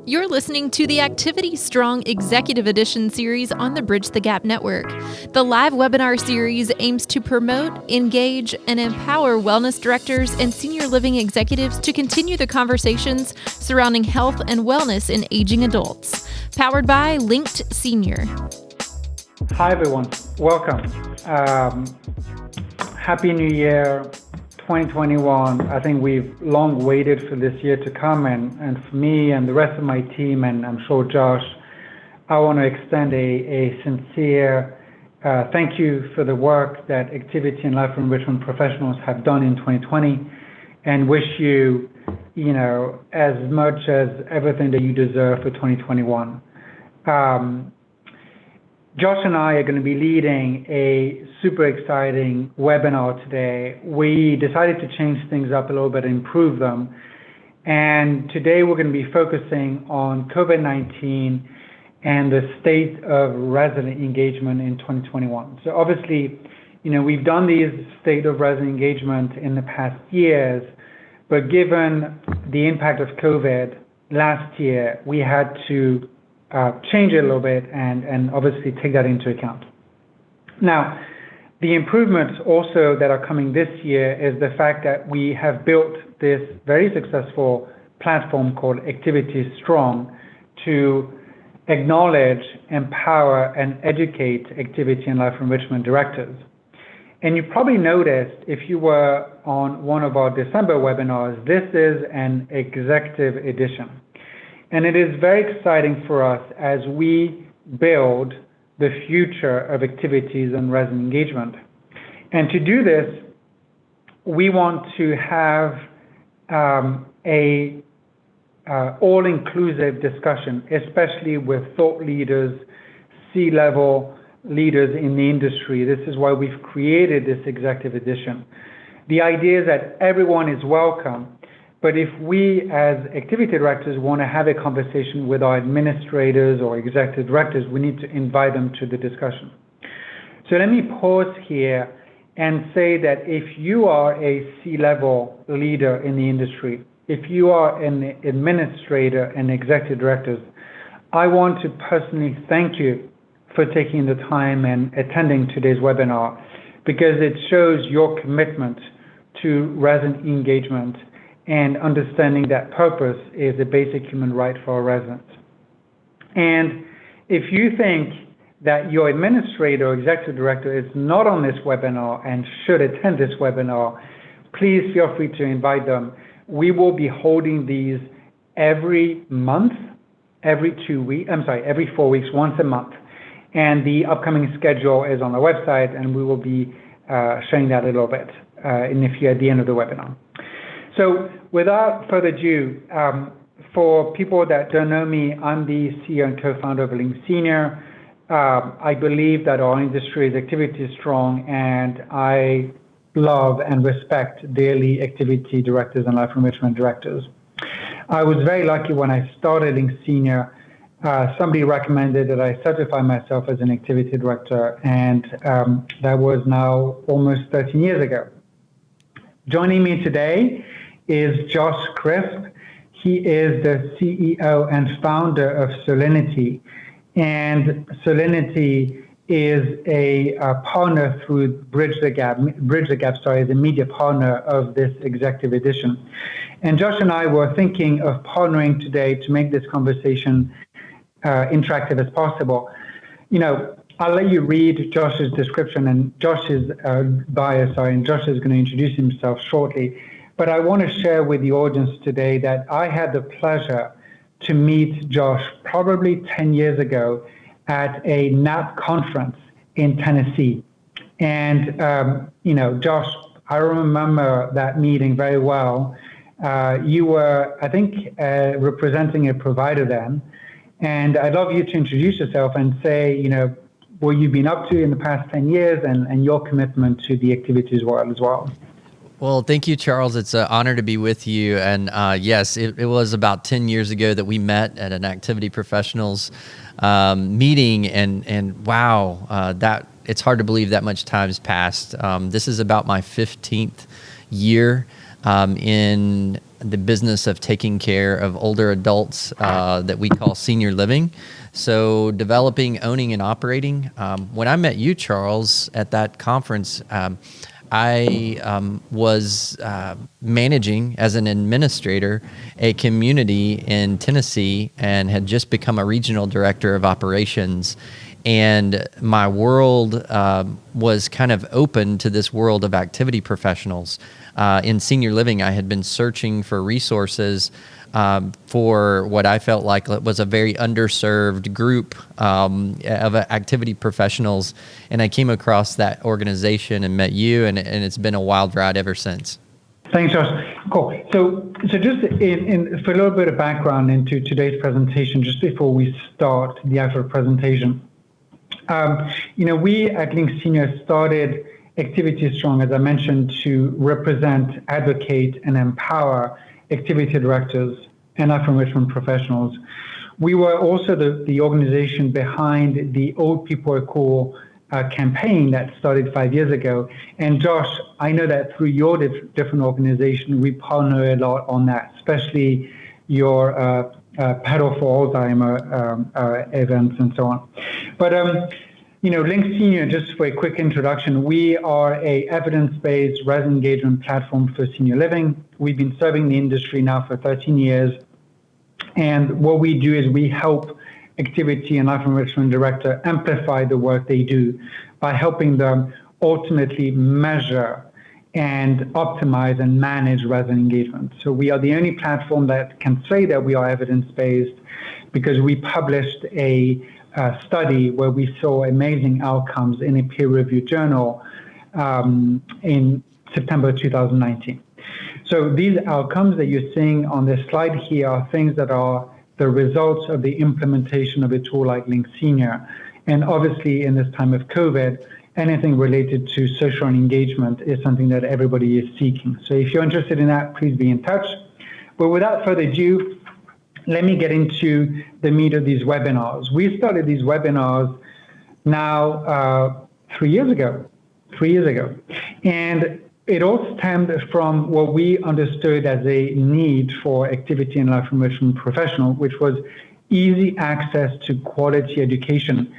You're listening to the Activity Strong Executive Edition series on the Bridge the Gap Network. The live webinar series aims to promote, engage, and empower wellness directors and senior living executives to continue the conversations surrounding health and wellness in aging adults. Powered by Linked Senior. Hi, everyone. Welcome. Happy New Year. 2021, I think we've long waited for this year to come, and for me and the rest of my team, and I'm sure Josh, I want to extend a sincere thank you for the work that activity and life enrichment professionals have done in 2020, and wish you, as much as everything that you deserve for 2021. Josh and I are going to be leading a super exciting webinar today. We decided to change things up a little bit and improve them. And today we're going to be focusing on COVID-19 and the state of resident engagement in 2021. So obviously, we've done these state of resident engagement in the past years, but given the impact of COVID last year, we had to change it a little bit and obviously take that into account. Now, the improvements also that are coming this year is the fact that we have built this very successful platform called Activity Strong to acknowledge, empower, and educate activity and life enrichment directors. And you probably noticed, if you were on one of our December webinars, this is an executive edition. And it is very exciting for us as we build the future of activities and resident engagement. And to do this, we want to have a all-inclusive discussion, especially with thought leaders, C-level leaders in the industry. This is why we've created this executive edition. The idea is that everyone is welcome. But if we as activity directors want to have a conversation with our administrators or executive directors, we need to invite them to the discussion. So let me pause here and say that if you are a C-level leader in the industry, if you are an administrator and executive directors, I want to personally thank you for taking the time and attending today's webinar, because it shows your commitment to resident engagement and understanding that purpose is a basic human right for our residents. And if you think that your administrator or executive director is not on this webinar and should attend this webinar, please feel free to invite them. We will be holding these every month, every 4 weeks, once a month. And the upcoming schedule is on our website, and we will be sharing that a little bit at the end of the webinar. So without further ado, for people that don't know me, I'm the CEO and co-founder of Linked Senior. I believe that our industry is activity strong, and I love and respect daily activity directors and life enrichment directors. I was very lucky when I started Linked Senior. Somebody recommended that I certify myself as an activity director, and that was now almost 13 years ago. Joining me today is Josh Crisp. He is the CEO and founder of Solinity. And Solinity is a partner through Bridge the Gap is a media partner of this executive edition. And Josh and I were thinking of partnering today to make this conversation interactive as possible. I'll let you read Josh's description and Josh's bio, and Josh is going to introduce himself shortly. But I want to share with the audience today that I had the pleasure to meet Josh probably 10 years ago at a NAP conference in Tennessee. And, Josh, I remember that meeting very well. You were, I think, representing a provider then. And I'd love you to introduce yourself and say, what you've been up to in the past 10 years and your commitment to the activities world as well. Well, thank you, Charles. It's an honor to be with you. And yes, it was about 10 years ago that we met at an activity professionals meeting. And wow, that it's hard to believe that much time's passed. This is about my 15th year in the business of taking care of older adults that we call senior living. So developing, owning, and operating. When I met you, Charles, at that conference, I was managing as an administrator a community in Tennessee and had just become a regional director of operations. And my world was kind of open to this world of activity professionals. In senior living, I had been searching for resources for what I felt like was a very underserved group of activity professionals. And I came across that organization and met you, and it's been a wild ride ever since. Thanks, Josh. Cool. So just for a little bit of background into today's presentation, just before we start the actual presentation, we at Link Senior started Activity Strong, as I mentioned, to represent, advocate, and empower activity directors and life enrichment professionals. We were also the organization behind the Old People Are Cool campaign that started 5 years ago. And Josh, I know that through your different organization, we partner a lot on that, especially your Pedal for Alzheimer events and so on. But Link Senior, just for a quick introduction, we are a evidence-based resident engagement platform for senior living. We've been serving the industry now for 13 years. And what we do is we help activity and life enrichment director amplify the work they do by helping them ultimately measure and optimize and manage resident engagement. So we are the only platform that can say that we are evidence-based because we published a study where we saw amazing outcomes in a peer-reviewed journal in September 2019. So these outcomes that you're seeing on this slide here are things that are the results of the implementation of a tool like Link Senior. And obviously in this time of COVID, anything related to social engagement is something that everybody is seeking. So if you're interested in that, please be in touch. But without further ado, let me get into the meat of these webinars. We started these webinars now 3 years ago. And it all stemmed from what we understood as a need for activity and life enrichment professional, which was easy access to quality education.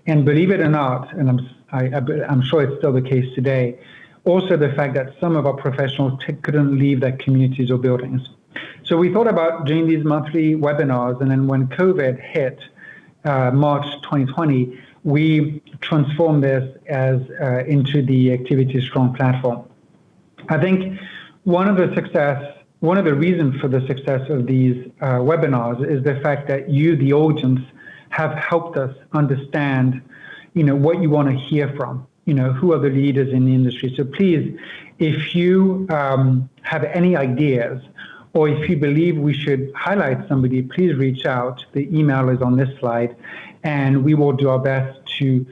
And believe it or not, and I'm sure it's still the case today, also the fact that some of our professionals couldn't leave their communities or buildings. So we thought about doing these monthly webinars, and then when COVID hit, March 2020, we transformed this into the Activity Strong platform. I think one of the reasons for the success of these webinars is the fact that you, the audience, have helped us understand, what you want to hear from, who are the leaders in the industry. So please, if you have any ideas, or if you believe we should highlight somebody, please reach out. The email is on this slide, and we will do our best to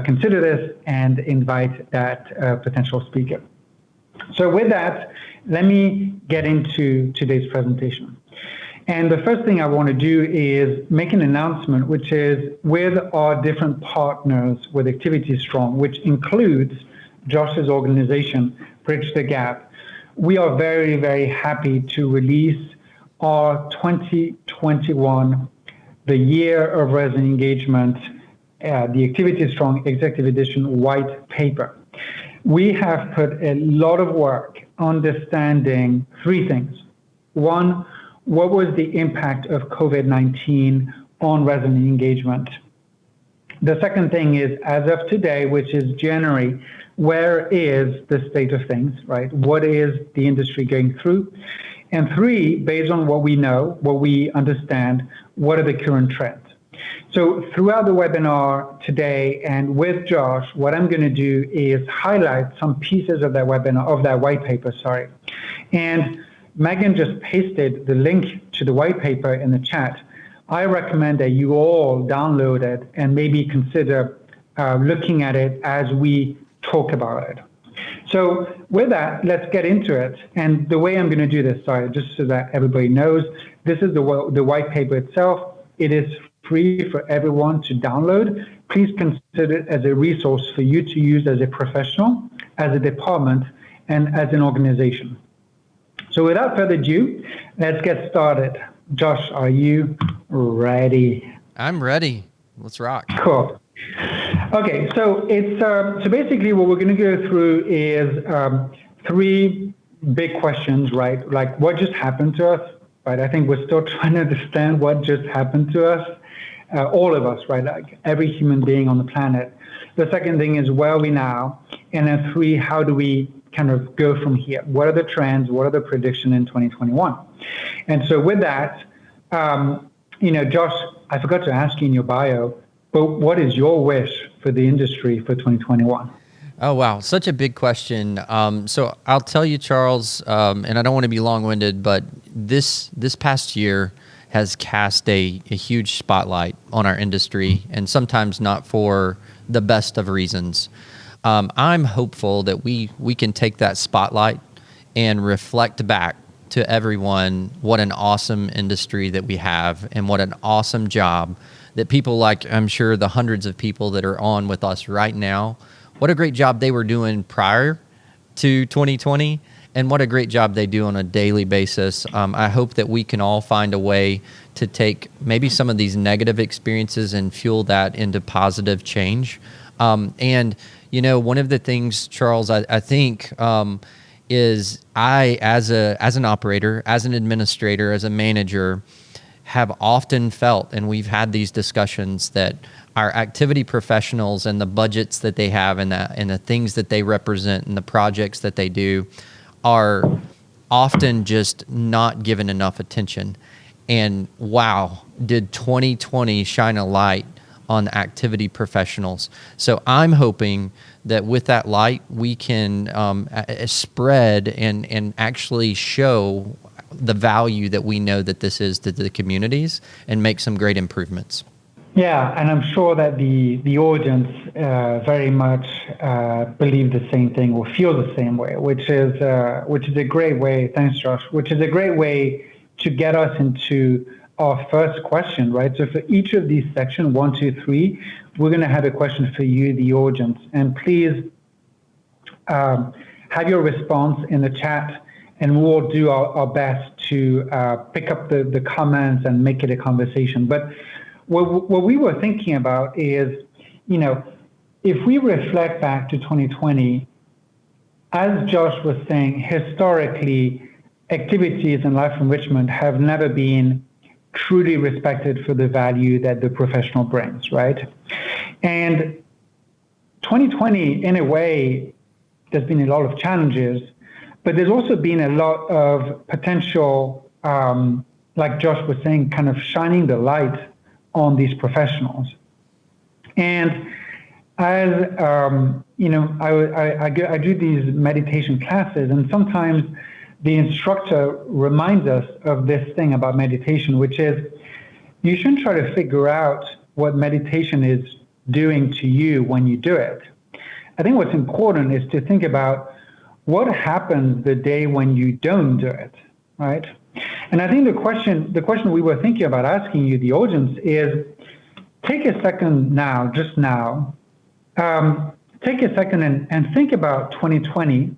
consider this and invite that potential speaker. So with that, let me get into today's presentation. And the first thing I want to do is make an announcement, which is with our different partners with Activity Strong, which includes Josh's organization, Bridge the Gap. We are very, very happy to release our 2021, the Year of Resident Engagement, the Activity Strong Executive Edition white paper. We have put a lot of work understanding three things. One, what was the impact of COVID-19 on resident engagement? The second thing is, as of today, which is January, where is the state of things, right? What is the industry going through? And three, based on what we know, what we understand, what are the current trends? So throughout the webinar today and with Josh, what I'm going to do is highlight some pieces of that webinar, of that white paper, And Megan just pasted the link to the white paper in the chat. I recommend that you all download it and maybe consider looking at it as we talk about it. So with that, let's get into it. And the way I'm going to do this, just so that everybody knows, this is the white paper itself. It is free for everyone to download. Please consider it as a resource for you to use as a professional, as a department, and as an organization. So without further ado, let's get started. Josh, are you ready? I'm ready. Let's rock. Cool. Okay, so it's so basically what we're going to go through is three big questions, right? Like what just happened to us, right? I think we're still trying to understand what just happened to us, all of us, right? Like every human being on the planet. The second thing is where are we now? And then three, how do we kind of go from here? What are the trends? What are the predictions in 2021? And so with that, Josh, I forgot to ask you in your bio, but what is your wish for the industry for 2021? Oh, wow. Such a big question. So I'll tell you, Charles, and I don't want to be long-winded, but this past year has cast a huge spotlight on our industry, and sometimes not for the best of reasons. I'm hopeful that we can take that spotlight and reflect back to everyone what an awesome industry that we have and what an awesome job that people like, I'm sure the hundreds of people that are on with us right now, what a great job they were doing prior to 2020 and what a great job they do on a daily basis. I hope that we can all find a way to take maybe some of these negative experiences and fuel that into positive change. And one of the things, Charles, I think is I, as an operator, as an administrator, as a manager, have often felt, and we've had these discussions, that our activity professionals and the budgets that they have and the things that they represent and the projects that they do are often just not given enough attention. And wow, did 2020 shine a light on activity professionals. So I'm hoping that with that light, we can spread and actually show the value that we know that this is to the communities and make some great improvements. Yeah, and I'm sure that the audience very much believe the same thing or feel the same way, which is a great way. Thanks, Josh. Which is a great way to get us into our first question, right? So for each of these sections, 1, 2, 3, we're going to have a question for you, the audience, and please have your response in the chat, and we'll do our best to pick up the comments and make it a conversation. But what we were thinking about is, if we reflect back to 2020, as Josh was saying, historically, activities and life enrichment have never been truly respected for the value that the professional brings, right? And 2020, in a way, there's been a lot of challenges, but there's also been a lot of potential, like Josh was saying, kind of shining the light on these professionals. And as I do these meditation classes, and sometimes the instructor reminds us of this thing about meditation, which is you shouldn't try to figure out what meditation is doing to you when you do it. I think what's important is to think about what happens the day when you don't do it, right? And I think the question we were thinking about asking you, the audience, is take a second now, just now, take a second and think about 2020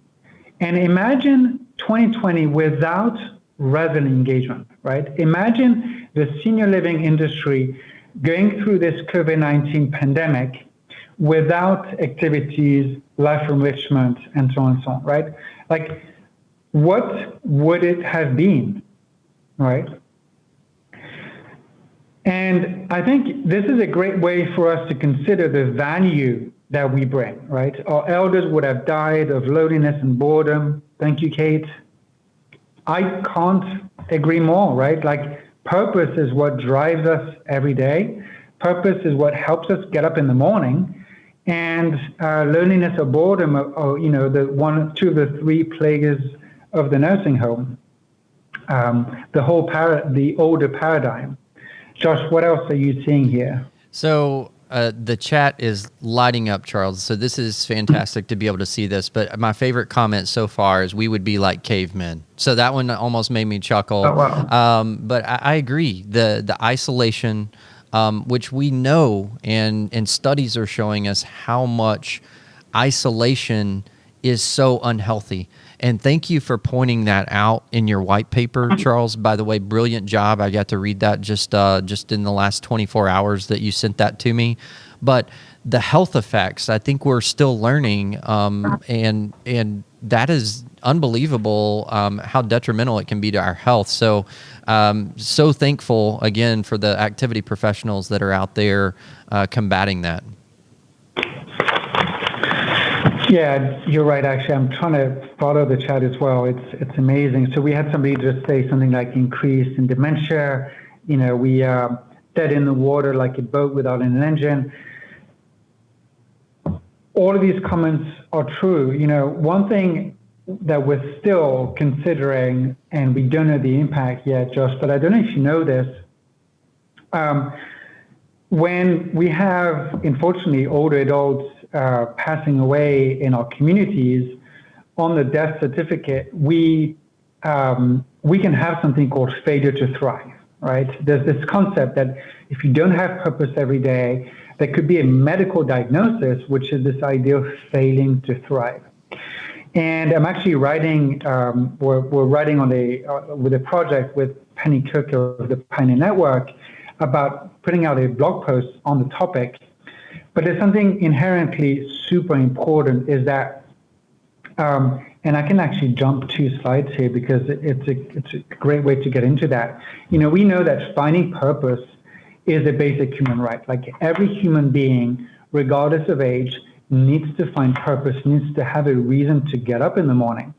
and imagine 2020 without resident engagement, right? Imagine the senior living industry going through this COVID-19 pandemic without activities, life enrichment, and so on and so on, right? Like, what would it have been, right? And I think this is a great way for us to consider the value that we bring, right? Our elders would have died of loneliness and boredom. Thank you, Kate. I can't agree more, right? Like, purpose is what drives us every day. Purpose is what helps us get up in the morning. And loneliness or boredom are, two of the three plagues of the nursing home. The older paradigm. Josh, what else are you seeing here? So the chat is lighting up, Charles. So this is fantastic to be able to see this. But my favorite comment so far is we would be like cavemen. So that one almost made me chuckle. Oh, wow. But I agree. The isolation, which we know and studies are showing us how much isolation is so unhealthy. And thank you for pointing that out in your white paper, Charles. By the way, brilliant job. I got to read that just in the last 24 hours that you sent that to me. But the health effects, I think we're still learning, and that is unbelievable how detrimental it can be to our health. So, so thankful again for the activity professionals that are out there combating that. Yeah, you're right. Actually, I'm trying to follow the chat as well. It's amazing. So we had somebody just say something like increase in dementia. We are dead in the water like a boat without an engine. All of these comments are true. One thing that we're still considering, and we don't know the impact yet, Josh, but I don't know if you know this. When we have, unfortunately, older adults passing away in our communities, on the death certificate, we can have something called failure to thrive, right? There's this concept that if you don't have purpose every day, there could be a medical diagnosis, which is this idea of failing to thrive. And I'm actually writing, we're writing on with a project with Penny Cook of the Pioneer Network about putting out a blog post on the topic. But there's something inherently super important is that, and I can actually jump 2 slides here because it's a great way to get into that. We know that finding purpose is a basic human right. Like every human being, regardless of age, needs to find purpose, needs to have a reason to get up in the morning.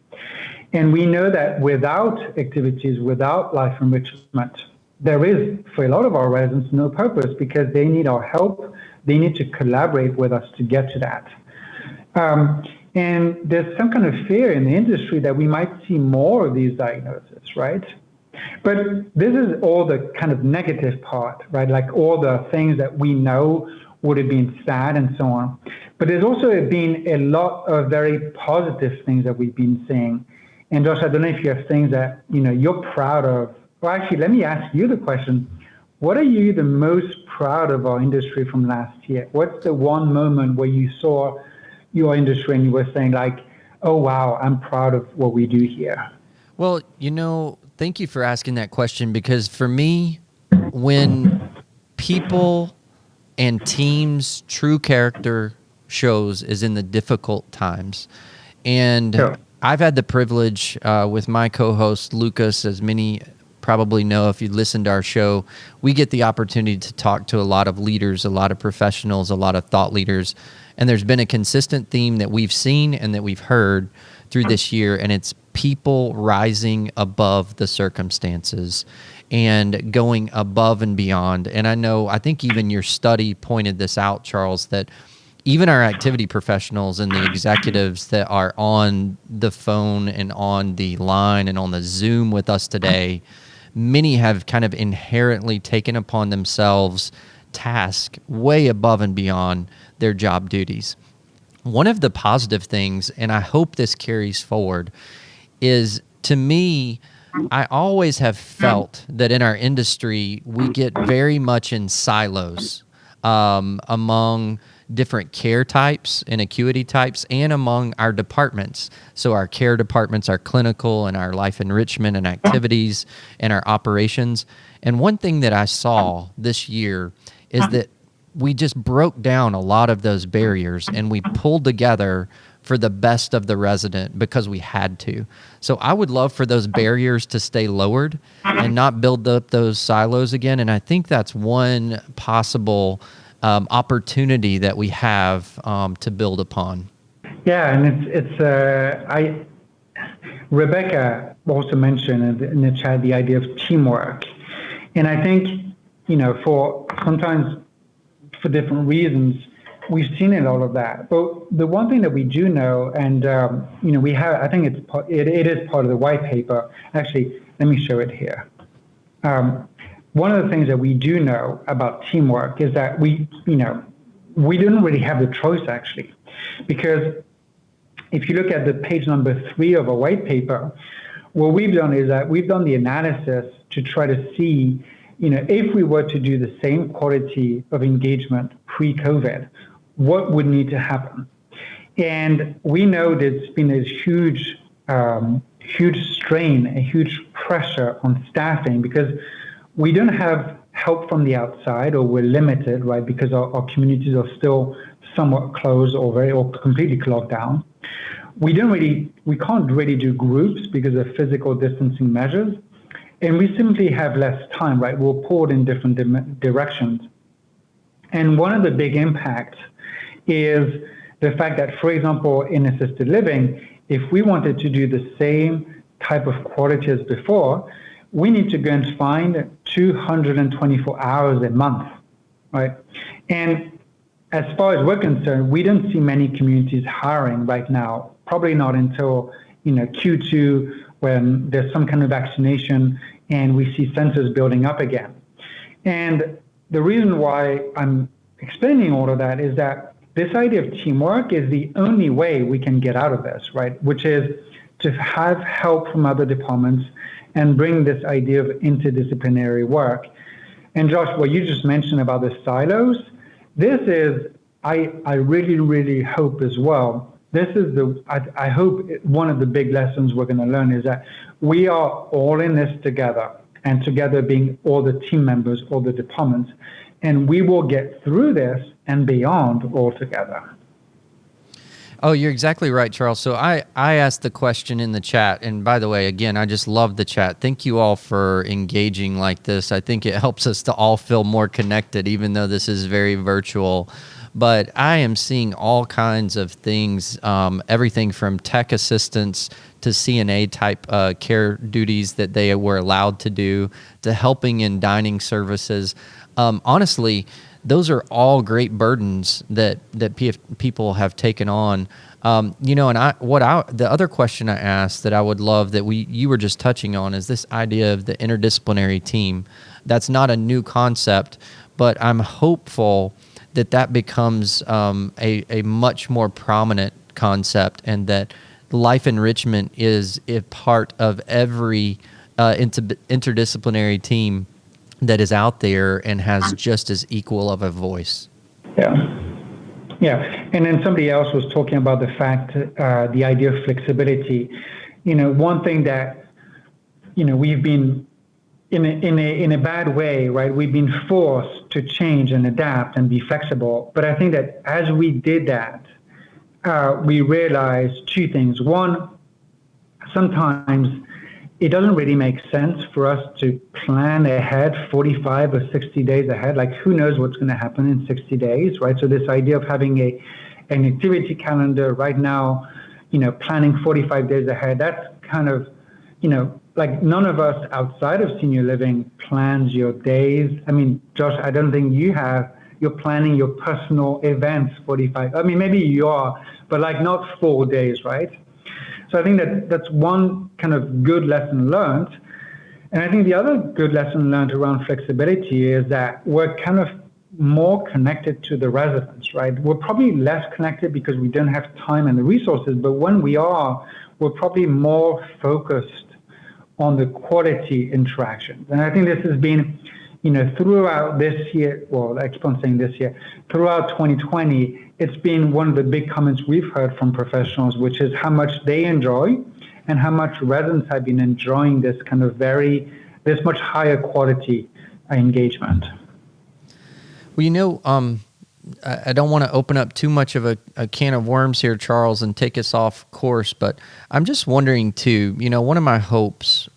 And we know that without activities, without life enrichment, there is, for a lot of our residents, no purpose because they need our help. They need to collaborate with us to get to that. And there's some kind of fear in the industry that we might see more of these diagnoses, right? But this is all the kind of negative part, right? Like all the things that we know would have been sad and so on. But there's also been a lot of very positive things that we've been seeing. And Josh, I don't know if you have things that, you're proud of. Well, actually, let me ask you the question. What are you the most proud of our industry from last year? What's the one moment where you saw your industry and you were saying like, oh, wow, I'm proud of what we do here? Well, thank you for asking that question because for me, when people and teams' true character shows is in the difficult times. And Sure. I've had the privilege with my co-host, Lucas, as many probably know if you listen to our show, we get the opportunity to talk to a lot of leaders, a lot of professionals, a lot of thought leaders. And there's been a consistent theme that we've seen and that we've heard through this year, and it's people rising above the circumstances and going above and beyond. And I think even your study pointed this out, Charles, that even our activity professionals and the executives that are on the phone and on the line and on the Zoom with us today, many have kind of inherently taken upon themselves tasks way above and beyond their job duties. One of the positive things, and I hope this carries forward, is to me, I always have felt that in our industry, we get very much in silos among different care types and acuity types and among our departments. So our care departments, our clinical and our life enrichment and activities and our operations. And one thing that I saw this year is that we just broke down a lot of those barriers and we pulled together for the best of the resident because we had to. So I would love for those barriers to stay lowered and not build up those silos again. And I think that's one possible opportunity that we have to build upon. Yeah, and Rebecca also mentioned in the chat the idea of teamwork. And I think, for sometimes for different reasons, we've seen in all of that. But the one thing that we do know, and we have, I think it is part of the white paper. Actually, let me show it here. One of the things that we do know about teamwork is that we didn't really have the choice actually, because if you look at the page number 3 of a white paper, what we've done is that we've done the analysis to try to see, if we were to do the same quality of engagement pre-COVID, what would need to happen? And we know there's been a huge strain, a huge pressure on staffing because we don't have help from the outside, or we're limited, right? Because our communities are still somewhat closed or completely clogged down. We can't really do groups because of physical distancing measures, and we simply have less time, right? We're pulled in different directions. And one of the big impacts is the fact that, for example, in assisted living, if we wanted to do the same type of quality as before, we need to go and find 224 hours a month, right? And as far as we're concerned, we don't see many communities hiring right now, probably not until Q2, when there's some kind of vaccination and we see centers building up again. And the reason why I'm explaining all of that is that this idea of teamwork is the only way we can get out of this, right? Which is to have help from other departments and bring this idea of interdisciplinary work. And Josh, what you just mentioned about the silos, this is, I really, really hope as well, this is I hope one of the big lessons we're going to learn is that we are all in this together, and together being all the team members, all the departments, and we will get through this and beyond all together. Oh, you're exactly right, Charles. So I asked the question in the chat, and by the way, again, I just love the chat. Thank you all for engaging like this. I think it helps us to all feel more connected, even though this is very virtual. But I am seeing all kinds of things, everything from tech assistance to CNA type care duties that they were allowed to do, to helping in dining services. Honestly, those are all great burdens that people have taken on. And the other question I asked that I would love that you were just touching on is this idea of the interdisciplinary team. That's not a new concept, but I'm hopeful that becomes a much more prominent concept, and that life enrichment is a part of every interdisciplinary team that is out there and has just as equal of a voice. Yeah. And then somebody else was talking about the fact, the idea of flexibility. One thing that, we've been in a bad way, right? We've been forced to change and adapt and be flexible. But I think that as we did that, we realized two things. One, sometimes it doesn't really make sense for us to plan ahead 45 or 60 days ahead. Like, who knows what's going to happen in 60 days, right? So this idea of having an activity calendar right now, planning 45 days ahead, that's kind of, like none of us outside of senior living plans your days. I mean, Josh, I don't think you're planning your personal events 45. I mean, maybe you are, but like not 4 days, right? So I think that's one kind of good lesson learned. And I think the other good lesson learned around flexibility is that we're kind of more connected to the residents, right? We're probably less connected because we don't have time and the resources, but when we are, we're probably more focused on the quality interactions. And I think this has been, throughout this year, well, I keep on saying this year, throughout 2020, it's been one of the big comments we've heard from professionals, which is how much they enjoy and how much residents have been enjoying this kind of this much higher quality engagement. Well, I don't want to open up too much of a can of worms here, Charles, and take us off course, but I'm just wondering too, one of my hopes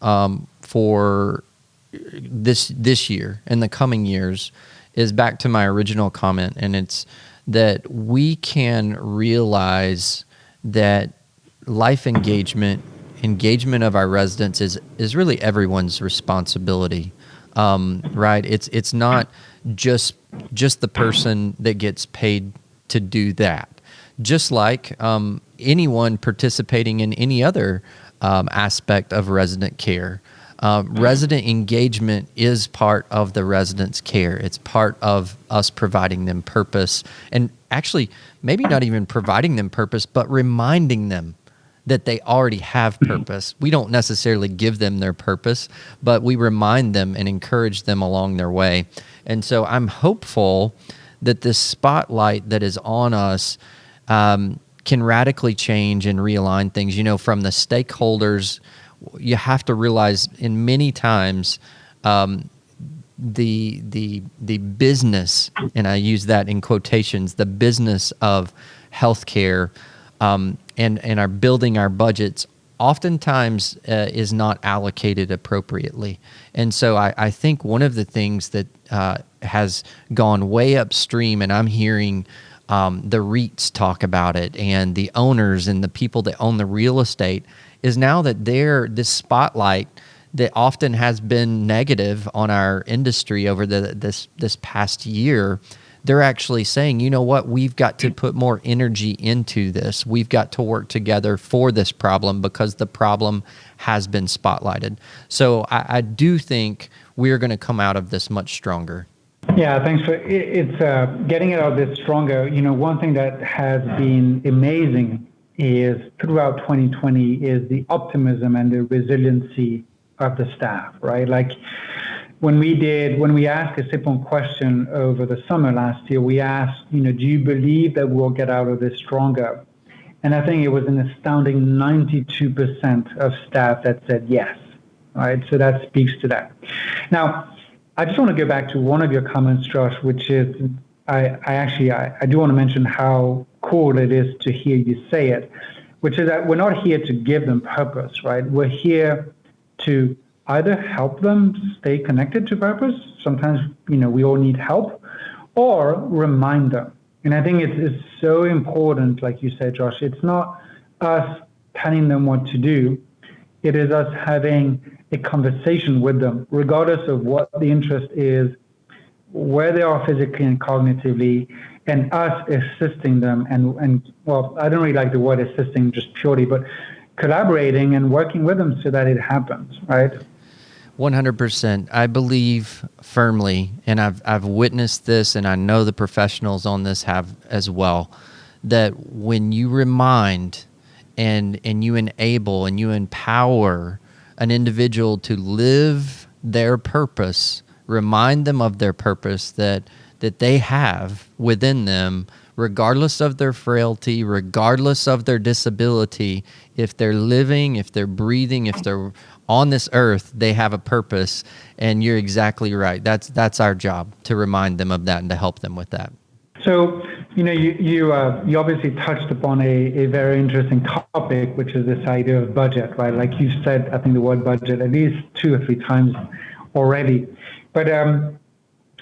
for this year and the coming years is back to my original comment, and it's that we can realize that life engagement of our residents is really everyone's responsibility, right? It's not just the person that gets paid to do that. Just like anyone participating in any other aspect of resident care. Resident engagement is part of the residents' care. It's part of us providing them purpose, and actually maybe not even providing them purpose, but reminding them that they already have purpose. We don't necessarily give them their purpose, but we remind them and encourage them along their way. And so I'm hopeful that this spotlight that is on us can radically change and realign things. From the stakeholders, you have to realize in many times the business, and I use that in quotations, the business of healthcare and are building our budgets oftentimes is not allocated appropriately. And so I think one of the things that has gone way upstream, and I'm hearing the REITs talk about it, and the owners and the people that own the real estate, is now that this spotlight that often has been negative on our industry over this past year, they're actually saying, you know what, we've got to put more energy into this. We've got to work together for this problem because the problem has been spotlighted. So I do think we're going to come out of this much stronger. Yeah, thanks for it's getting out of this stronger. One thing that has been amazing is throughout 2020 is the optimism and the resiliency of the staff, right? Like when we asked a simple question over the summer last year, we asked, do you believe that we'll get out of this stronger? And I think it was an astounding 92% of staff that said yes, right? So that speaks to that. Now, I just want to go back to one of your comments, Josh, which is I do want to mention how cool it is to hear you say it, which is that we're not here to give them purpose, right? We're here to either help them stay connected to purpose. Sometimes, we all need help, or remind them. And I think it's so important, like you said, Josh, it's not us telling them what to do. It is us having a conversation with them, regardless of what the interest is, where they are physically and cognitively, and us assisting them. And well, I don't really like the word assisting just purely, but collaborating and working with them so that it happens, right? 100%. I believe firmly, and I've witnessed this, and I know the professionals on this have as well, that when you remind and you enable and you empower an individual to live their purpose, remind them of their purpose that they have within them, regardless of their frailty, regardless of their disability, if they're living, if they're breathing, if they're on this earth, they have a purpose. And you're exactly right. That's our job, to remind them of that and to help them with that. So, you obviously touched upon a very interesting topic, which is this idea of budget, right? Like you said, I think the word budget at least 2 or 3 times already. But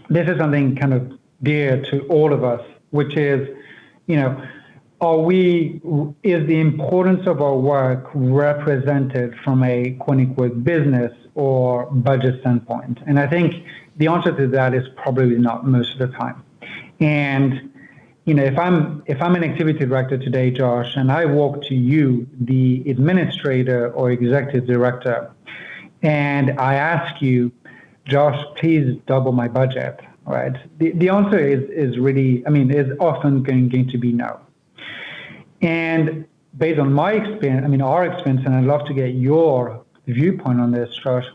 this is something kind of dear to all of us, which is, is the importance of our work represented from a quote-unquote business or budget standpoint? And I think the answer to that is probably not most of the time. And if I'm an activity director today, Josh, and I walk to you, the administrator or executive director, and I ask you, Josh, please double my budget, right? The answer is really, is often going to be no. And based on my experience, our experience, and I'd love to get your viewpoint on this, Josh,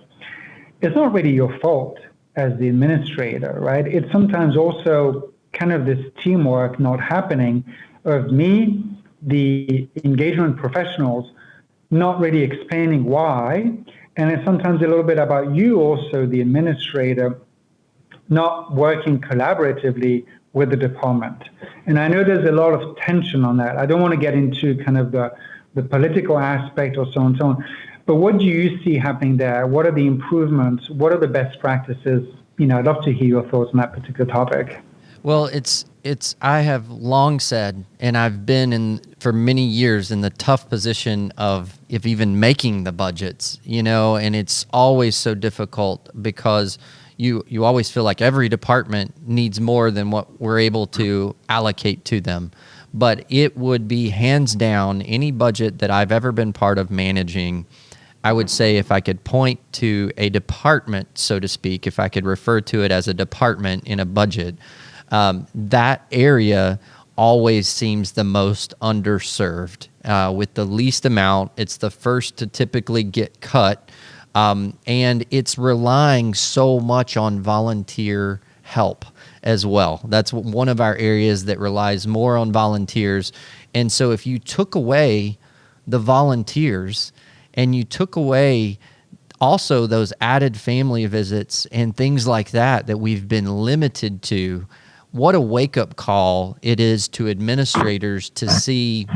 it's not really your fault as the administrator, right? It's sometimes also kind of this teamwork not happening of me, the engagement professionals, not really explaining why. And it's sometimes a little bit about you also, the administrator, not working collaboratively with the department. And I know there's a lot of tension on that. I don't want to get into kind of the political aspect or so on and so on. But what do you see happening there? What are the improvements? What are the best practices? I'd love to hear your thoughts on that particular topic. Well, I have long said, and I've been for many years in the tough position of even making the budgets, and it's always so difficult because you always feel like every department needs more than what we're able to allocate to them. But it would be hands down any budget that I've ever been part of managing. I would say if I could point to a department, so to speak, if I could refer to it as a department in a budget, that area always seems the most underserved. With the least amount, it's the first to typically get cut, and it's relying so much on volunteer help as well. That's one of our areas that relies more on volunteers. And so if you took away the volunteers and you took away also those added family visits and things like that that we've been limited to, what a wake-up call it is to administrators to see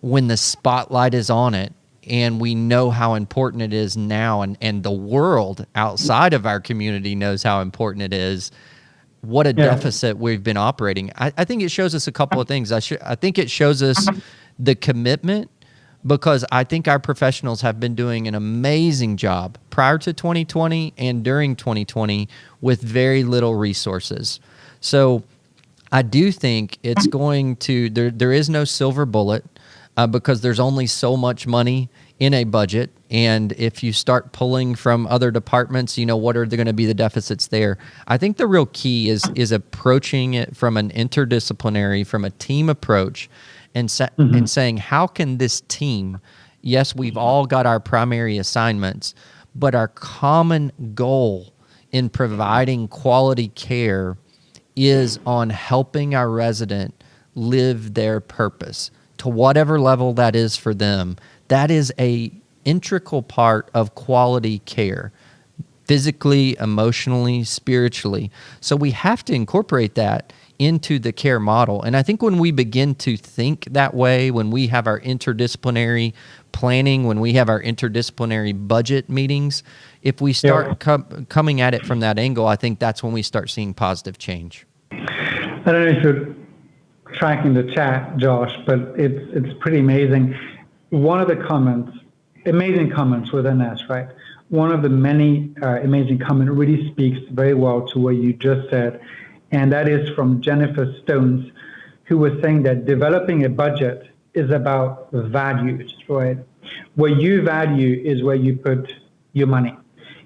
when the spotlight is on it, and we know how important it is now, and the world outside of our community knows how important it is, what a deficit we've been operating. I think it shows us a couple of things. I think it shows us the commitment, because I think our professionals have been doing an amazing job prior to 2020 and during 2020 with very little resources. So I do think it's going to, there is no silver bullet, because there's only so much money in a budget. And if you start pulling from other departments, what are going to be the deficits there? I think the real key is approaching it from an interdisciplinary, from a team approach, and saying, how can this team, yes, we've all got our primary assignments, but our common goal in providing quality care is on helping our resident live their purpose to whatever level that is for them. That is a integral part of quality care, physically, emotionally, spiritually. So we have to incorporate that into the care model. And I think when we begin to think that way, when we have our interdisciplinary planning, when we have our interdisciplinary budget meetings, if we start coming at it from that angle, I think that's when we start seeing positive change. I don't know if you're tracking the chat, Josh, but it's pretty amazing. One of the comments, amazing comments within this, right? One of the many amazing comments really speaks very well to what you just said, and that is from Jennifer Stones, who was saying that developing a budget is about values, right? What you value is where you put your money.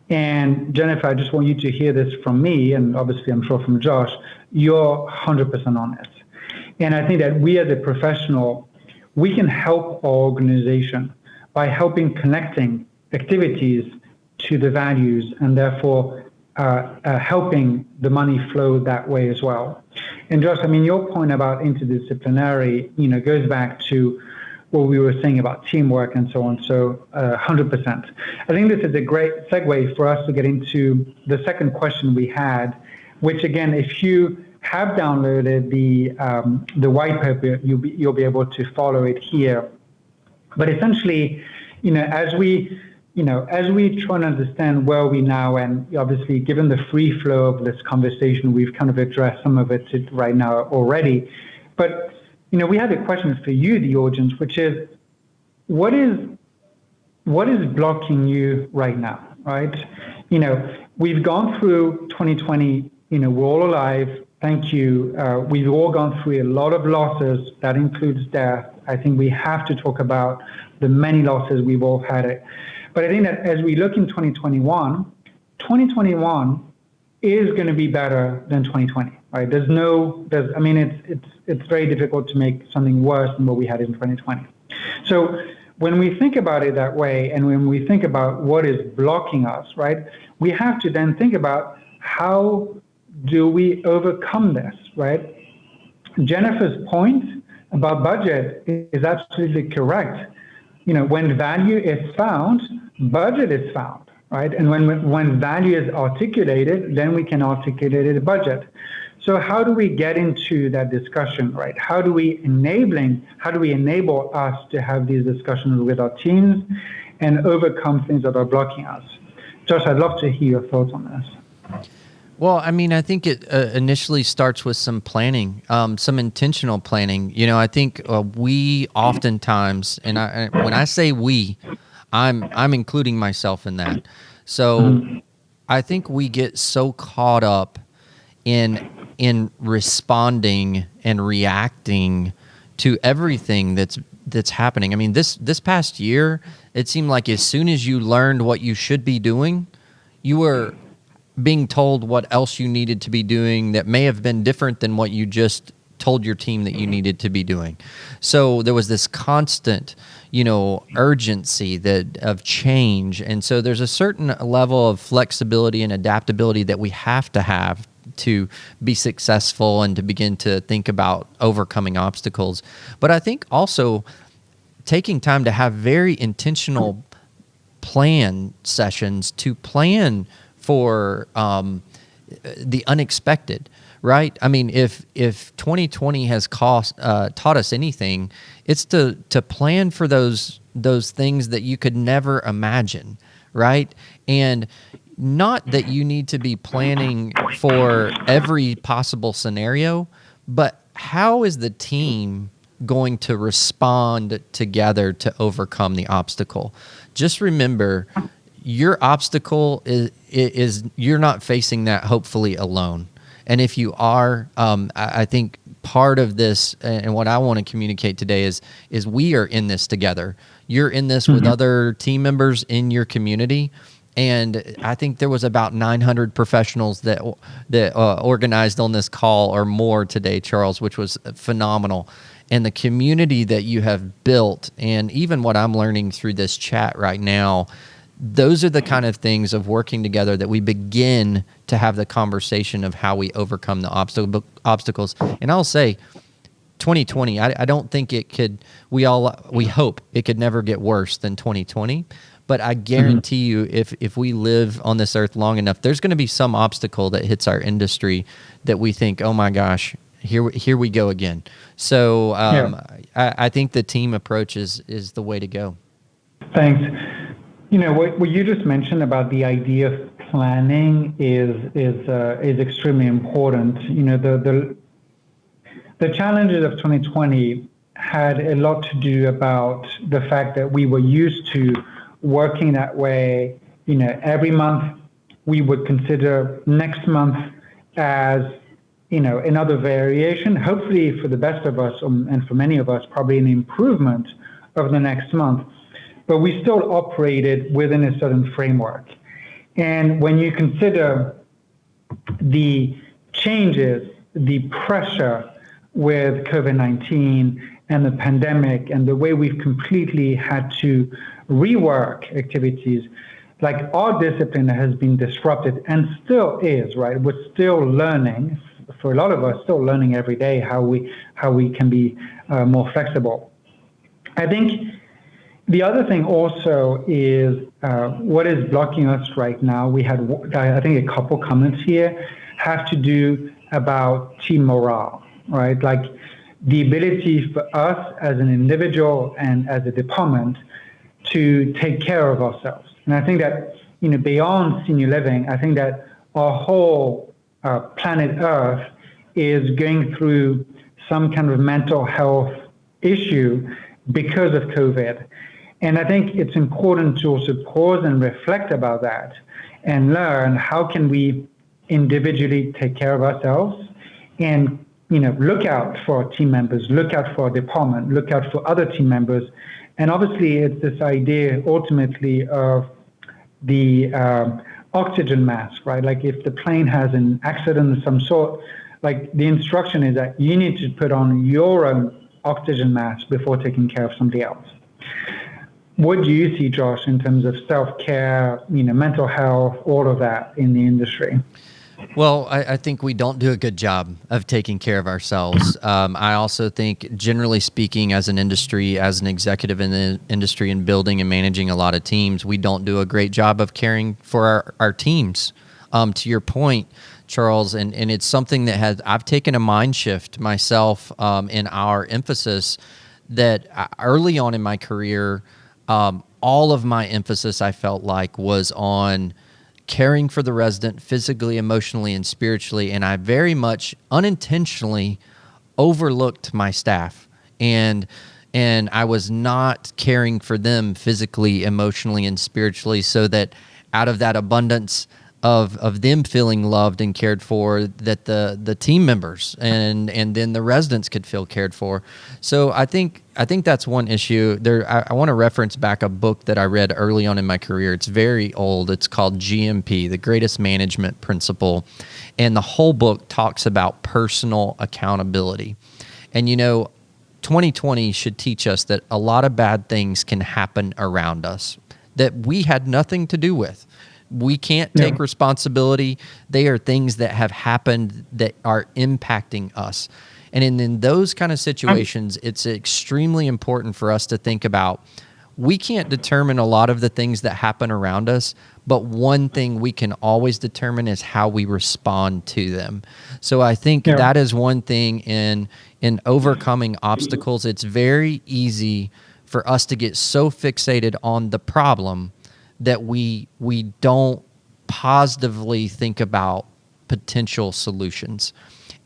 And Jennifer, I just want you to hear this from me, and obviously I'm sure from Josh, you're 100% honest. And I think that we as a professional, we can help our organization by helping connecting activities to the values, and therefore helping the money flow that way as well. And Josh, I mean, your point about interdisciplinary, goes back to what we were saying about teamwork and so on. So 100%. I think this is a great segue for us to get into the second question we had, which again, if you have downloaded the white paper, you'll be able to follow it here. But essentially, as we try and understand where we now, and obviously given the free flow of this conversation, we've kind of addressed some of it right now already. But we had a question for you, the audience, which is, what is blocking you right now, right? We've gone through 2020. We're all alive. Thank you. We've all gone through a lot of losses. That includes death. I think we have to talk about the many losses we've all had. But I think that as we look in 2021 is going to be better than 2020, right? It's very difficult to make something worse than what we had in 2020. So when we think about it that way, and when we think about what is blocking us, right, we have to then think about how do we overcome this, right? Jennifer's point about budget is absolutely correct. When value is found, budget is found, right? And when value is articulated, then we can articulate a budget. So how do we get into that discussion, right? How do we enable us to have these discussions with our teams and overcome things that are blocking us? Josh, I'd love to hear your thoughts on this. Well, I think it initially starts with some planning, some intentional planning. I think we oftentimes, and when I say we, I'm including myself in that. So I think we get so caught up in responding and reacting to everything that's happening. This past year, it seemed like as soon as you learned what you should be doing, you were being told what else you needed to be doing that may have been different than what you just told your team that you needed to be doing. So there was this constant, urgency of change. And so there's a certain level of flexibility and adaptability that we have to be successful and to begin to think about overcoming obstacles. But I think also taking time to have very intentional plan sessions to plan for the unexpected, right? I mean, if 2020 has taught us anything, it's to plan for those things that you could never imagine, right? And not that you need to be planning for every possible scenario, but how is the team going to respond together to overcome the obstacle? Just remember, your obstacle is you're not facing that hopefully alone. And if you are, I think part of this and what I want to communicate today is we are in this together. You're in this with other team members in your community. And I think there was about 900 professionals that organized on this call or more today, Charles, which was phenomenal. And the community that you have built, and even what I'm learning through this chat right now, those are the kind of things of working together that we begin to have the conversation of how we overcome the obstacles. And I'll say, 2020, I don't think it could. We hope it could never get worse than 2020. But I guarantee you, if we live on this earth long enough, there's going to be some obstacle that hits our industry that we think, oh my gosh, here we go again. So I think the team approach is the way to go. Thanks. What you just mentioned about the idea of planning is extremely important. The challenges of 2020 had a lot to do about the fact that we were used to working that way. Every month we would consider next month as another variation, hopefully for the best of us, and for many of us probably an improvement of the next month, but we still operated within a certain framework. And when you consider the changes, the pressure with COVID-19 and the pandemic and the way we've completely had to rework activities, like our discipline has been disrupted and still is, right? We're still learning, for a lot of us, still learning every day how we can be more flexible. I think the other thing also is what is blocking us right now. We had, I think, a couple comments here have to do about team morale, right? Like the ability for us as an individual and as a department to take care of ourselves. And I think that, beyond senior living, I think that our whole planet Earth is going through some kind of mental health issue because of COVID. And I think it's important to also pause and reflect about that and learn how can we individually take care of ourselves and look out for our team members, look out for our department, look out for other team members. And obviously it's this idea ultimately of the oxygen mask, right? Like if the plane has an accident of some sort, like the instruction is that you need to put on your own oxygen mask before taking care of somebody else. What do you see, Josh, in terms of self-care, mental health, all of that in the industry? Well, I think we don't do a good job of taking care of ourselves. I also think, generally speaking, as an industry, as an executive in the industry and building and managing a lot of teams, we don't do a great job of caring for our teams. To your point, Charles, and it's something that I've taken a mind shift myself in our emphasis that early on in my career, all of my emphasis I felt like was on caring for the resident physically, emotionally, and spiritually. And I very much unintentionally overlooked my staff. And I was not caring for them physically, emotionally, and spiritually, so that out of that abundance of them feeling loved and cared for, that the team members and then the residents could feel cared for. So I think that's one issue. I want to reference back a book that I read early on in my career. It's very old. It's called GMP, The Greatest Management Principle. And the whole book talks about personal accountability. And 2020 should teach us that a lot of bad things can happen around us that we had nothing to do with. We can't take responsibility. They are things that have happened that are impacting us. And in those kind of situations, it's extremely important for us to think about, we can't determine a lot of the things that happen around us, but one thing we can always determine is how we respond to them. So I think that is one thing in overcoming obstacles. It's very easy for us to get so fixated on the problem that we don't positively think about potential solutions.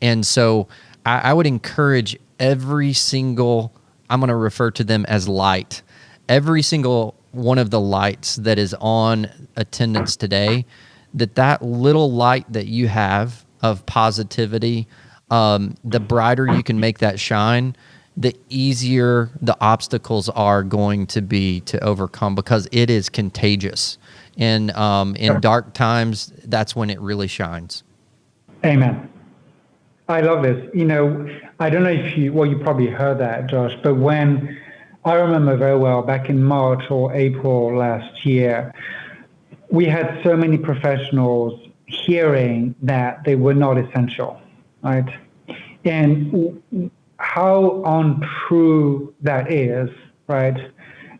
And so I would encourage every single, I'm going to refer to them as light, every single one of the lights that is on attendance today, that little light that you have of positivity, the brighter you can make that shine, the easier the obstacles are going to be to overcome, because it is contagious. And in dark times, that's when it really shines. Amen. I love this. I don't know if you probably heard that, Josh, but when I remember very well back in March or April last year, we had so many professionals hearing that they were not essential, right? And how untrue that is, right?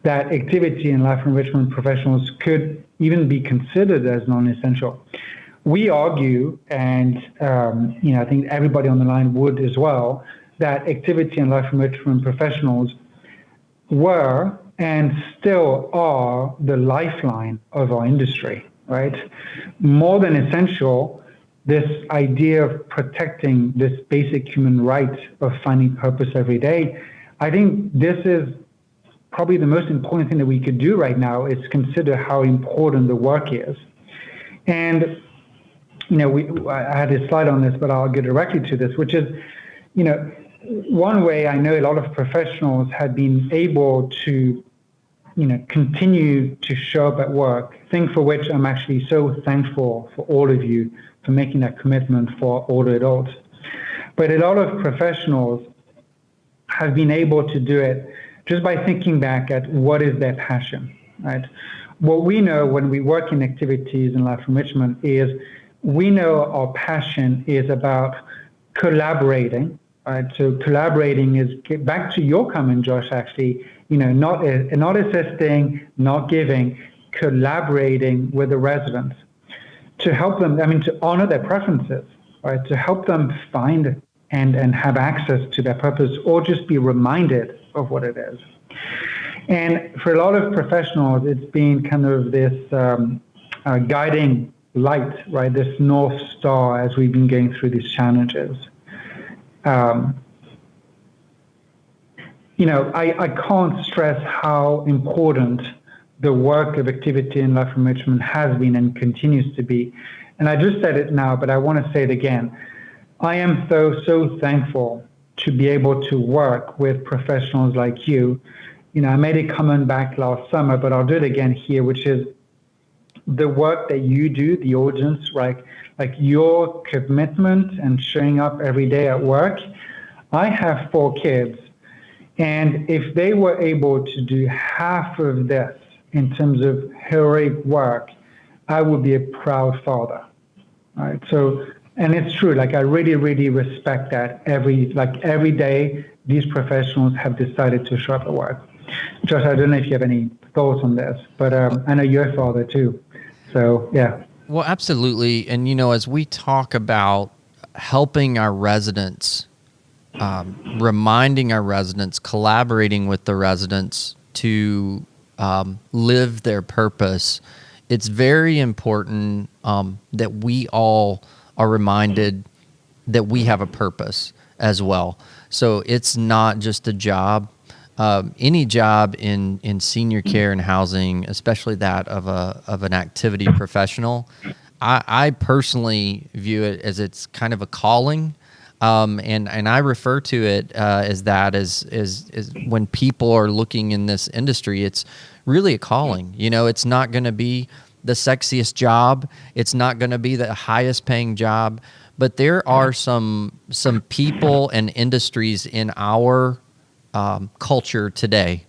That activity and life enrichment professionals could even be considered as non-essential. We argue, and I think everybody on the line would as well, that activity and life enrichment professionals were and still are the lifeline of our industry, right? More than essential, this idea of protecting this basic human right of finding purpose every day, I think this is probably the most important thing that we could do right now, is consider how important the work is. And, I had a slide on this, but I'll get directly to this, which is, one way I know a lot of professionals had been able to, continue to show up at work, thing for which I'm actually so thankful for all of you for making that commitment for older adults. But a lot of professionals have been able to do it just by thinking back at what is their passion, right? What we know when we work in activities and life enrichment is we know our passion is about collaborating, right? So collaborating is, back to your comment, Josh, actually, not assisting, not giving, collaborating with the residents to help them, to honor their preferences, right? To help them find and have access to their purpose, or just be reminded of what it is. And for a lot of professionals, it's been kind of this guiding light, right? This North Star as we've been going through these challenges. I can't stress how important the work of activity and life enrichment has been and continues to be. And I just said it now, but I want to say it again. I am so thankful to be able to work with professionals like you. I made a comment back last summer, but I'll do it again here, which is the work that you do, the audience, right? Like your commitment and showing up every day at work. I have 4 kids, and if they were able to do half of this in terms of heroic work, I would be a proud father, right? So, and it's true, like I really respect that every day these professionals have decided to show up at work. Josh, I don't know if you have any thoughts on this, but I know you're a father too. So, yeah. Well, absolutely. And, as we talk about helping our residents, reminding our residents, collaborating with the residents to live their purpose, it's very important that we all are reminded that we have a purpose as well. So it's not just a job. Any job in senior care and housing, especially that of an activity professional, I personally view it as it's kind of a calling, and I refer to it as that as when people are looking in this industry, it's really a calling. It's not going to be the sexiest job, it's not going to be the highest paying job, but there are some people and industries in our culture today.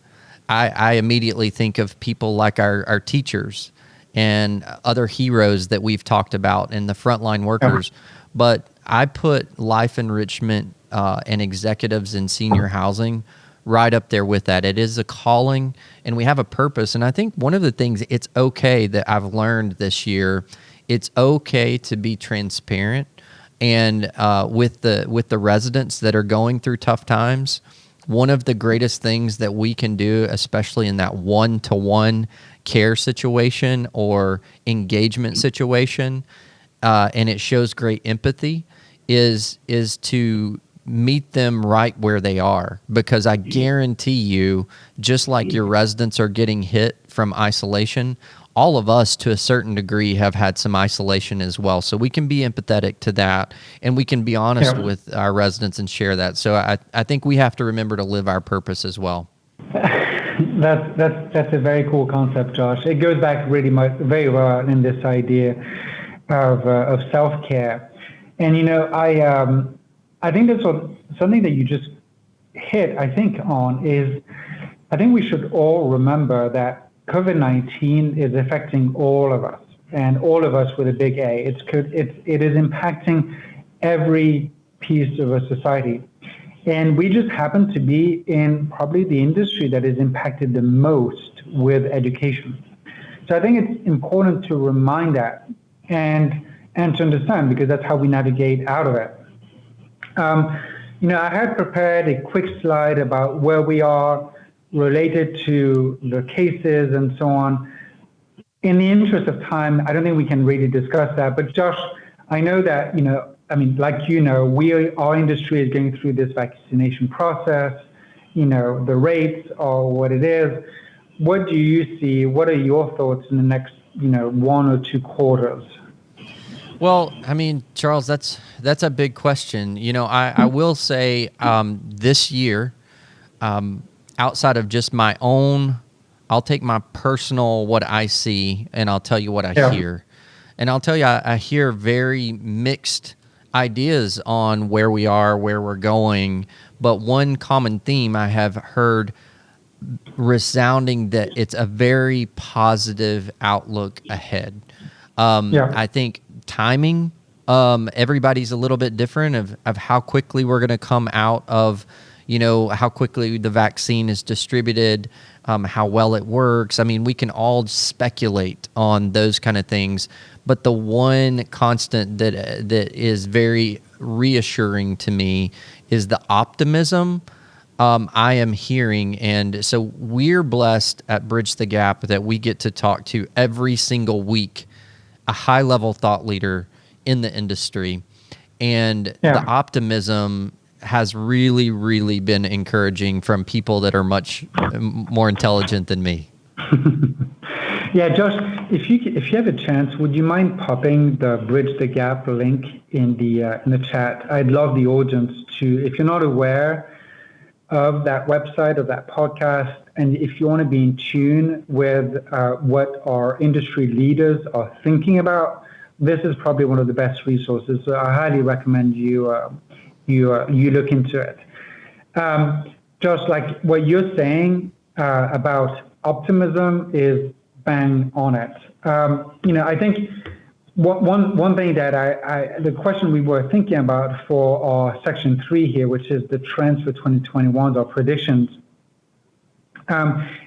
I immediately think of people like our teachers and other heroes that we've talked about and the frontline workers. But I put life enrichment and executives in senior housing right up there with that. It is a calling, and we have a purpose. And I think one of the things it's okay that I've learned this year, it's okay to be transparent and with the residents that are going through tough times. One of the greatest things that we can do, especially in that one-to-one care situation or engagement situation, and it shows great empathy, is to meet them right where they are. Because I guarantee you, just like your residents are getting hit from isolation, all of us to a certain degree have had some isolation as well. So we can be empathetic to that, and we can be honest with our residents and share that. So I think we have to remember to live our purpose as well. That's a very cool concept, Josh. It goes back really much, very well in this idea of self-care. And, I think that's something that you just hit, I think, on is, I think we should all remember that COVID-19 is affecting all of us, and all of us with a big A. It is impacting every piece of a society. And we just happen to be in probably the industry that is impacted the most with education. So I think it's important to remind that and to understand, because that's how we navigate out of it. I had prepared a quick slide about where we are related to the cases and so on. In the interest of time, I don't think we can really discuss that. But Josh, I know that, our industry is going through this vaccination process. The rates are what it is. What do you see? What are your thoughts in the next, 1 or 2 quarters? Well, Charles, that's a big question. I will say this year, outside of just my own, I'll take my personal, what I see, and I'll tell you what I hear. And I'll tell you, I hear very mixed ideas on where we are, where we're going. But one common theme I have heard resounding that it's a very positive outlook ahead. I think timing, everybody's a little bit different of how quickly we're going to come out of, how quickly the vaccine is distributed, how well it works. We can all speculate on those kind of things. But the one constant that is very reassuring to me is the optimism I am hearing. And so we're blessed at Bridge the Gap that we get to talk to every single week a high-level thought leader in the industry. And the optimism has really, really been encouraging from people that are much more intelligent than me. Josh, if you have a chance, would you mind popping the Bridge the Gap link in the chat? I'd love the audience to, if you're not aware of that website, of that podcast, and if you want to be in tune with what our industry leaders are thinking about, this is probably one of the best resources. So I highly recommend you look into it. Just like what you're saying about optimism is bang on it. I think one thing that the question we were thinking about for our section 3 here, which is the trends for 2021, our predictions.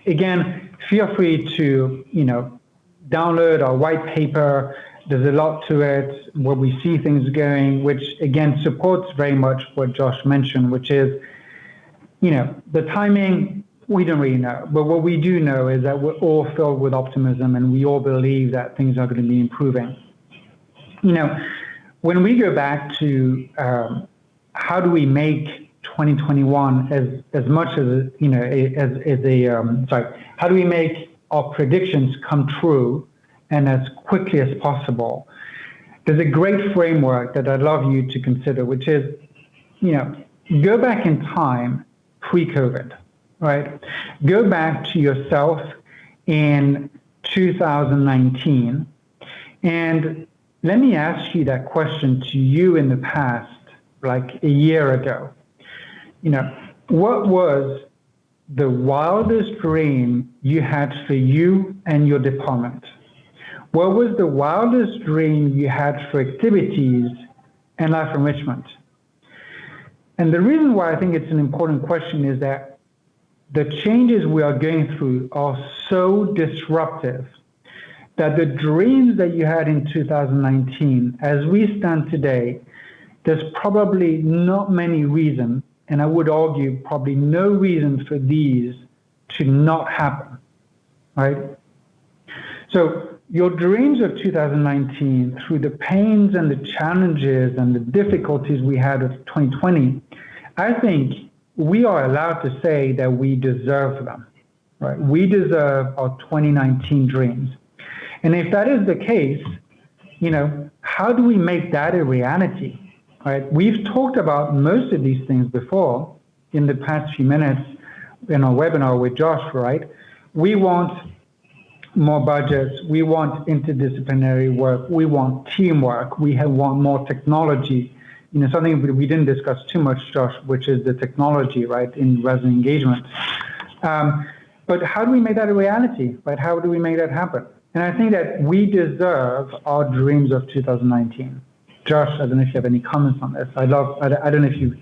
Again, feel free to download our white paper. There's a lot to it where we see things going, which again supports very much what Josh mentioned, which is, the timing, we don't really know. But what we do know is that we're all filled with optimism and we all believe that things are going to be improving. When we go back to how do we make 2021 as much as, how do we make our predictions come true and as quickly as possible? There's a great framework that I'd love you to consider, which is, go back in time pre-COVID, right? Go back to yourself in 2019 and let me ask you that question to you in the past, like a year ago. What was the wildest dream you had for you and your department? What was the wildest dream you had for activities and life enrichment? And the reason why I think it's an important question is that the changes we are going through are so disruptive that the dreams that you had in 2019, as we stand today, there's probably not many reasons, and I would argue probably no reason for these to not happen, right? So your dreams of 2019, through the pains and the challenges and the difficulties we had of 2020, I think we are allowed to say that we deserve them, right? We deserve our 2019 dreams. And if that is the case, how do we make that a reality, right? We've talked about most of these things before in the past few minutes in our webinar with Josh, right? We want more budgets. We want interdisciplinary work. We want teamwork. We want more technology. Something we didn't discuss too much, Josh, which is the technology, right, in resident engagement. But how do we make that a reality, right? How do we make that happen? And I think that we deserve our dreams of 2019. Josh, I don't know if you have any comments on this. I don't know if you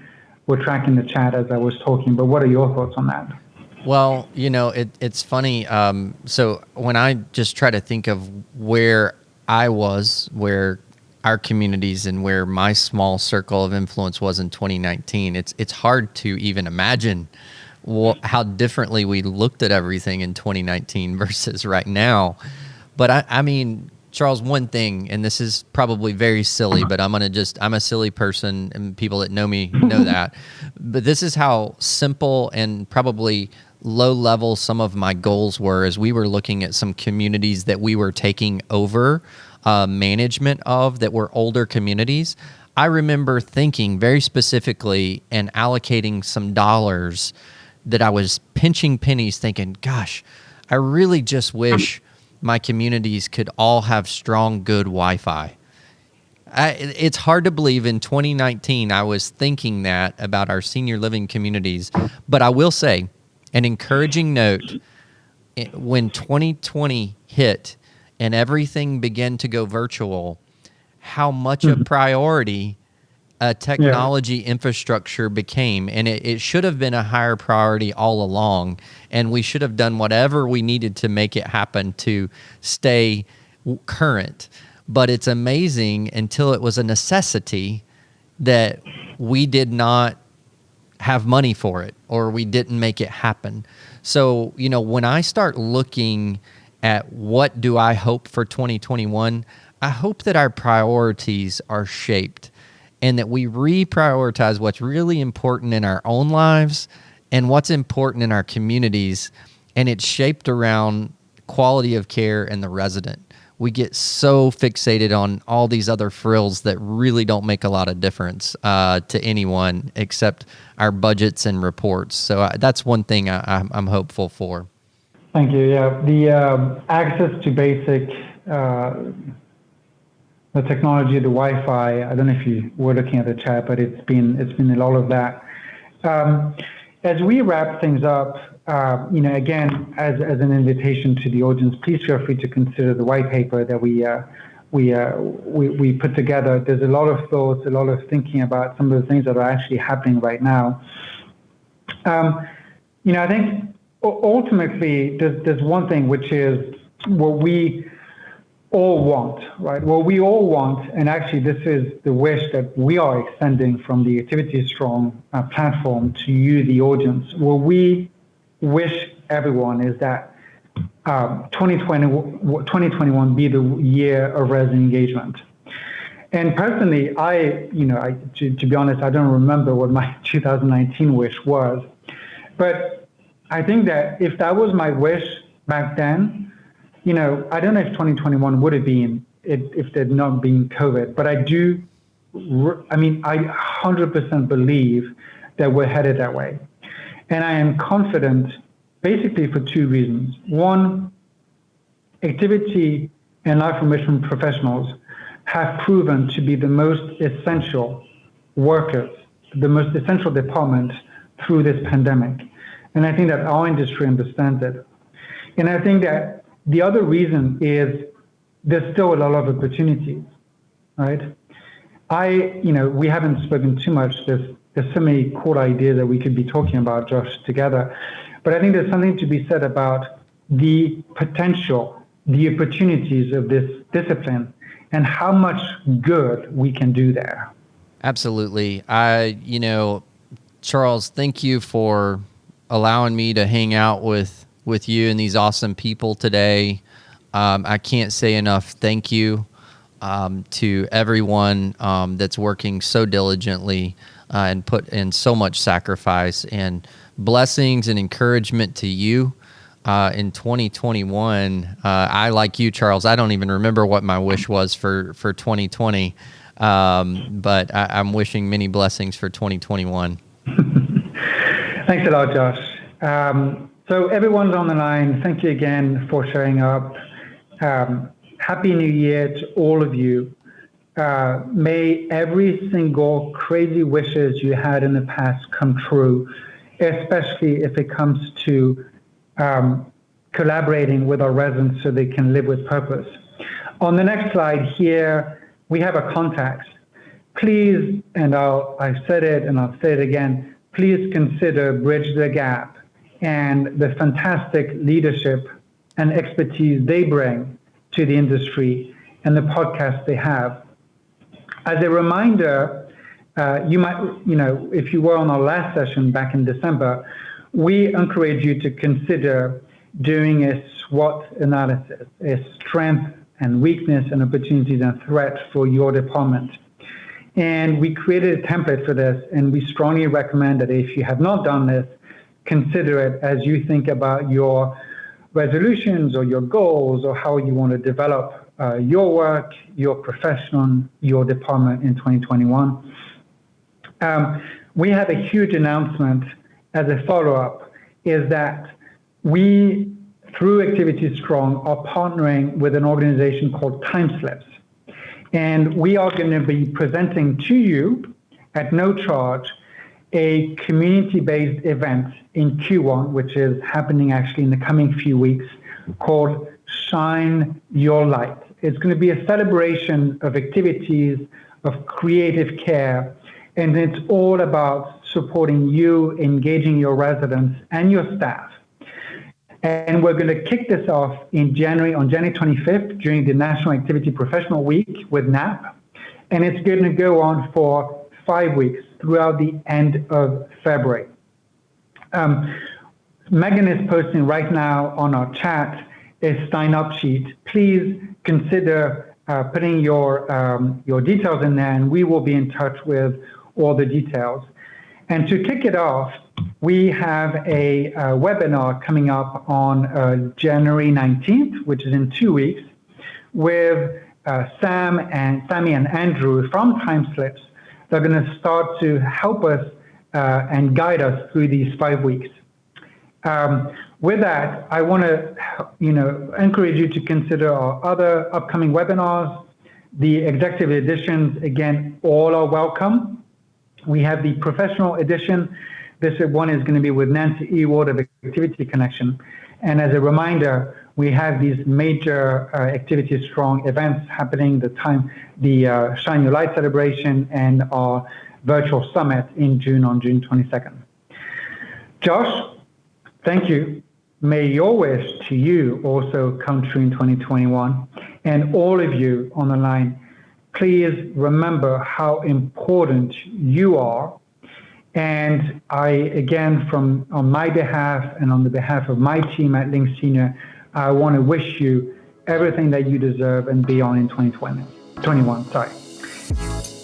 were tracking the chat as I was talking, but what are your thoughts on that? Well, it's funny. So when I just try to think of where I was, where our communities and where my small circle of influence was in 2019, it's hard to even imagine how differently we looked at everything in 2019 versus right now. But I mean, Charles, one thing, and this is probably very silly, but I'm a silly person, and people that know me know that. But this is how simple and probably low level some of my goals were as we were looking at some communities that we were taking over management of that were older communities. I remember thinking very specifically and allocating some dollars that I was pinching pennies thinking, gosh, I really just wish my communities could all have strong, good Wi-Fi. It's hard to believe in 2019 I was thinking that about our senior living communities, but I will say an encouraging note, when 2020 hit and everything began to go virtual, how much a priority a technology infrastructure became. And it should have been a higher priority all along. And we should have done whatever we needed to make it happen to stay current. But it's amazing until it was a necessity that we did not have money for it or we didn't make it happen. So, when I start looking at what do I hope for 2021, I hope that our priorities are shaped and that we reprioritize what's really important in our own lives and what's important in our communities, and it's shaped around quality of care and the resident. We get so fixated on all these other frills that really don't make a lot of difference to anyone except our budgets and reports. So that's one thing I'm hopeful for. Thank you. Yeah, the access to basic, the technology, the Wi-Fi. I don't know if you were looking at the chat, but it's been a lot of that. As we wrap things up, again, as an invitation to the audience, please feel free to consider the white paper that we put together. There's a lot of thoughts, a lot of thinking about some of the things that are actually happening right now. I think ultimately there's one thing, which is what we all want, right? What we all want, and actually this is the wish that we are extending from the Activity Strong platform to you, the audience. What we wish everyone is that 2021 be the year of resident engagement. And personally, to be honest, I don't remember what my 2019 wish was, but I think that if that was my wish back then, I don't know if 2021 would have been if there'd not been COVID, but I 100% believe that we're headed that way. And I am confident basically for two reasons. One, activity and life enrichment professionals have proven to be the most essential workers, the most essential department through this pandemic. And I think that our industry understands it. And I think that the other reason is there's still a lot of opportunities, right? We haven't spoken too much. There's so many cool ideas that we could be talking about, Josh, together. But I think there's something to be said about the potential, the opportunities of this discipline and how much good we can do there. Absolutely. Charles, thank you for allowing me to hang out with you and these awesome people today. I can't say enough thank you to everyone that's working so diligently and put in so much sacrifice, and blessings and encouragement to you in 2021. I, like you, Charles, I don't even remember what my wish was for 2020, but I'm wishing many blessings for 2021. Thanks a lot, Josh. So everyone's on the line. Thank you again for showing up. Happy New Year to all of you. May every single crazy wishes you had in the past come true, especially if it comes to collaborating with our residents so they can live with purpose. On the next slide here, we have a contact. Please, and I've said it and I'll say it again, please consider Bridge the Gap and the fantastic leadership and expertise they bring to the industry and the podcast they have. As a reminder, you might, if you were on our last session back in December, we encourage you to consider doing a SWOT analysis, a strength and weakness and opportunities and threats for your department. And we created a template for this, and we strongly recommend that if you have not done this, consider it as you think about your resolutions or your goals or how you want to develop your work, your profession, your department in 2021. We have a huge announcement as a follow-up, is that we, through Activity Strong, are partnering with an organization called Timeslips. And we are going to be presenting to you at no charge a community-based event in Q1, which is happening actually in the coming few weeks, called Shine Your Light. It's going to be a celebration of activities, of creative care, and it's all about supporting you, engaging your residents and your staff. And we're going to kick this off on January 25th during the National Activity Professional Week with NAP. And it's going to go on for 5 weeks throughout the end of February. Megan is posting right now on our chat a sign-up sheet. Please consider putting your details in there, and we will be in touch with all the details. And to kick it off, we have a webinar coming up on January 19th, which is in 2 weeks, with Sammy and Andrew from Timeslips. They're going to start to help us and guide us through these 5 weeks. With that, I want to encourage you to consider our other upcoming webinars. The executive editions, again, all are welcome. We have the professional edition. This one is going to be with Nancy Ewald of Activity Connection. And as a reminder, we have these major Activity Strong events happening, the Shine Your Light celebration and our virtual summit in June, on June 22nd. Josh, thank you. May your wish to you also come true in 2021. And all of you on the line, please remember how important you are. And I, again, on my behalf and on the behalf of my team at Link Senior, I want to wish you everything that you deserve and beyond in 2021.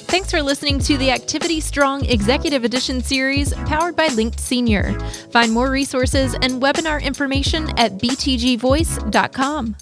Thanks for listening to the Activity Strong Executive Edition series powered by Linked Senior. Find more resources and webinar information at btgvoice.com.